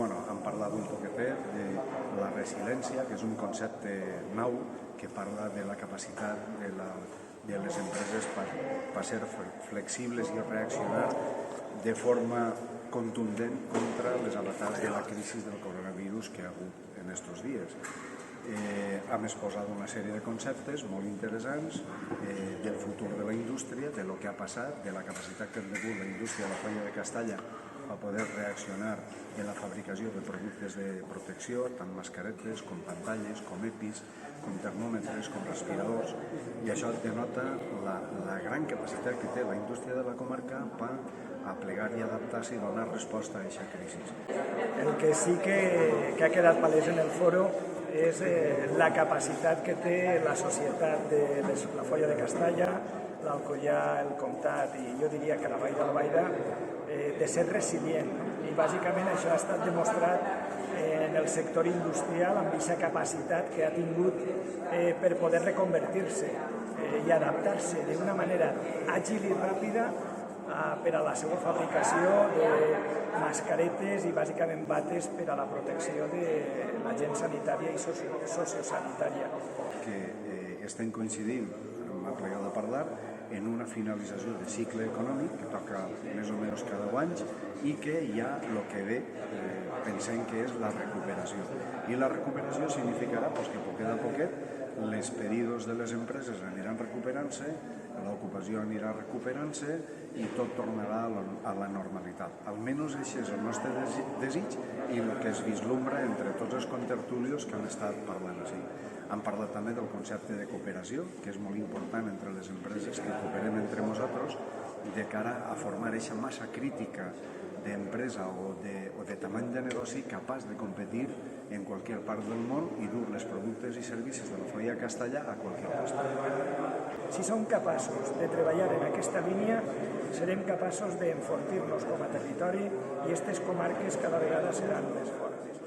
hem parlat un poquetet de la resiliència, que és un concepte nou que parla de la capacitat de les empreses per ser flexibles i reaccionar de forma contundent contra les avatars de la crisi del coronavirus que ha hagut en aquests dies. Hem exposat una sèrie de conceptes molt interessants del futur de la indústria, de lo que ha passat, de la capacitat que ha tingut la indústria de la Foia de Castalla a poder reaccionar en la fabricació de productes de protecció, tant mascaretes com pantalles, com EPIs, com termòmetres, com respiradors, i això denota la gran capacitat que té la indústria de la comarca per aplegar i adaptar-se i donar resposta a aquesta crisi. El que sí que ha quedat palès en el foro és la capacitat que té la societat de la Foia de Castalla, l'Alcoià, el Comtat i jo diria que la Vall d'Albaida, de ser resilient. I bàsicament això ha estat demostrat en el sector industrial amb aquesta capacitat que ha tingut per poder reconvertir-se i adaptar-se d'una manera àgil i ràpida per a la seva fabricació de mascaretes i bàsicament bates per a la protecció de la gent sanitària i sociosanitària. Que estem coincidint amb la plegada a parlar en una finalització de cicle econòmic que toca més o menys cada 10 anys i que hi ha el que ve, pensem que és la recuperació. I la recuperació significarà que poquet a poquet les pedidos de les empreses aniran recuperant-se, l'ocupació anirà recuperant-se i tot tornarà a la normalitat. Almenys això és el nostre desig i el que es vislumbra entre tots els contertulios que han estat parlant així. Hem parlat també del concepte de cooperació, que és molt important entre les empreses que cooperem entre nosaltres de cara a formar aquesta massa crítica d'empresa o de tamany de negoci capaç de competir en qualsevol part del món i dur els productes i servicis de la Foia Castalla a qualsevol lloc. Si som capaços de treballar en aquesta línia, serem capaços d'enfortir-nos com a territori i aquestes comarques cada vegada seran més fortes.